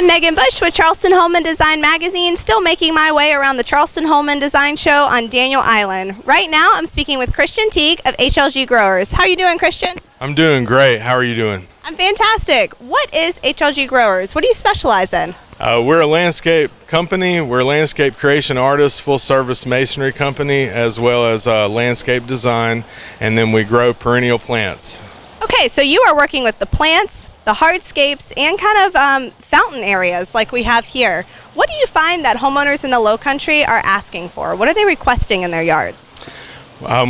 I'm Megan Bush with Charleston Home and Design Magazine, still making my way around the Charleston Home and Design Show on Daniel Island. Right now, I'm speaking with Christian Teague of HLG Growers. How are you doing, Christian? I'm doing great. How are you doing? I'm fantastic. What is HLG Growers? What do you specialize in? We're a landscape company. We're a landscape creation artist, full-service masonry company, as well as landscape design, and then we grow perennial plants. Okay, so you are working with the plants, the hardscapes, and kind of fountain areas like we have here. What do you find that homeowners in the Low Country are asking for? What are they requesting in their yards?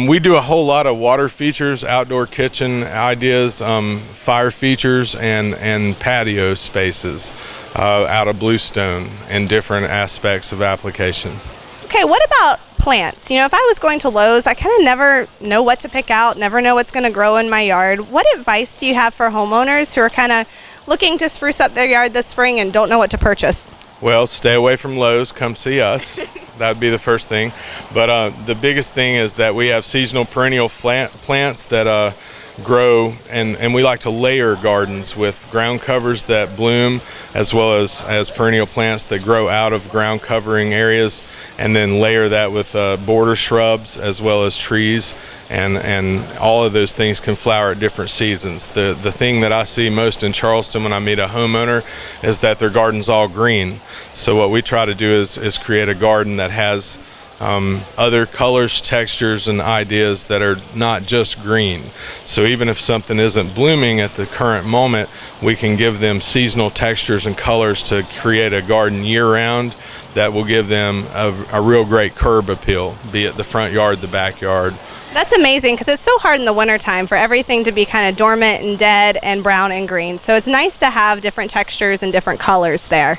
We do a whole lot of water features, outdoor kitchen ideas, fire features, and patio spaces out of bluestone and different aspects of application. Okay, what about plants? You know, if I was going to Lowe's, I kind of never know what to pick out, never know what's going to grow in my yard. What advice do you have for homeowners who are kind of looking to spruce up their yard this spring and don't know what to purchase? Well, stay away from Lowe's, come see us. That would be the first thing. But the biggest thing is that we have seasonal perennial plants that grow, and we like to layer gardens with ground covers that bloom, as well as perennial plants that grow out of ground covering areas, and then layer that with border shrubs as well as trees, and all of those things can flower at different seasons. The thing that I see most in Charleston when I meet a homeowner is that their garden's all green. So what we try to do is create a garden that has other colors, textures, and ideas that are not just green. So even if something isn't blooming at the current moment, we can give them seasonal textures and colors to create a garden year-round that will give them a real great curb appeal, be it the front yard, the backyard. That's amazing, because it's so hard in the wintertime for everything to be kind of dormant and dead and brown and green. So it's nice to have different textures and different colors there.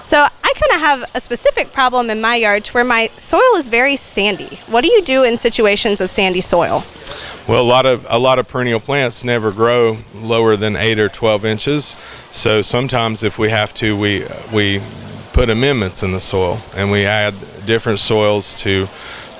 So I kind of have a specific problem in my yard to where my soil is very sandy. What do you do in situations of sandy soil? Well, a lot of perennial plants never grow lower than 8 or 12 inches. So sometimes if we have to, we put amendments in the soil, and we add different soils to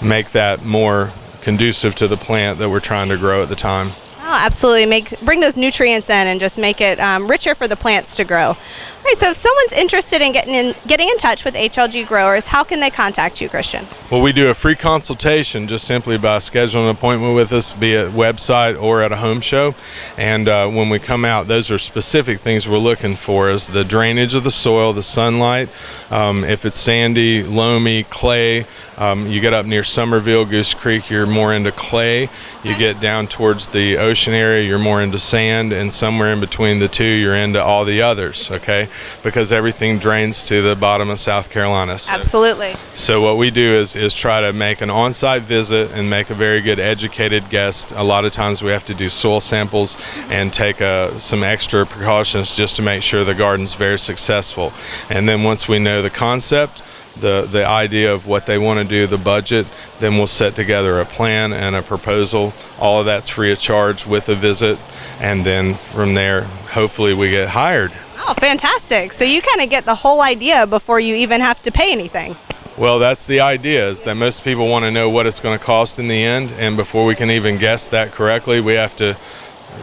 make that more conducive to the plant that we're trying to grow at the time. Oh, absolutely. Bring those nutrients in and just make it richer for the plants to grow. All right, so if someone's interested in getting in touch with HLG Growers, how can they contact you, Christian? Well, we do a free consultation just simply by scheduling an appointment with us, be it website or at a home show. And when we come out, those are specific things we're looking for, is the drainage of the soil, the sunlight, if it's sandy, loamy, clay. You get up near Somerville, Goose Creek, you're more into clay. You get down towards the ocean area, you're more into sand, and somewhere in between the two, you're into all the others, okay? Because everything drains to the bottom of South Carolina. Absolutely. So what we do is try to make an on-site visit and make a very good educated guest. A lot of times we have to do soil samples and take some extra precautions just to make sure the garden's very successful. And then once we know the concept, the idea of what they want to do, the budget, then we'll set together a plan and a proposal. All of that's free of charge with a visit, and then from there, hopefully we get hired. Oh, fantastic. So you kind of get the whole idea before you even have to pay anything. Well, that's the idea, is that most people want to know what it's going to cost in the end, and before we can even guess that correctly, we have to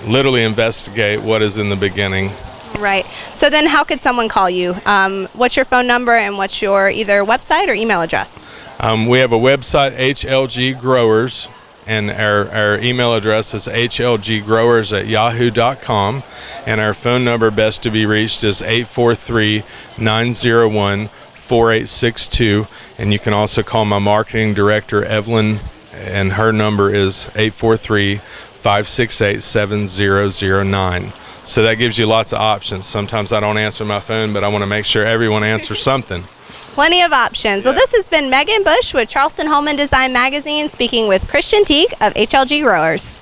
literally investigate what is in the beginning. Right. So then how could someone call you? What's your phone number and what's your either website or email address? We have a website, HLG Growers, and our email address is hlggrowers@yahoo.com, and our phone number best to be reached is 843-901-4862, and you can also call my marketing director, Evelyn, and her number is 843-568-7009. So that gives you lots of options. Sometimes I don't answer my phone, but I want to make sure everyone answers something. Plenty of options. Yeah. Well, this has been Megan Bush with Charleston Home and Design Magazine, speaking with Christian Teague of HLG Growers.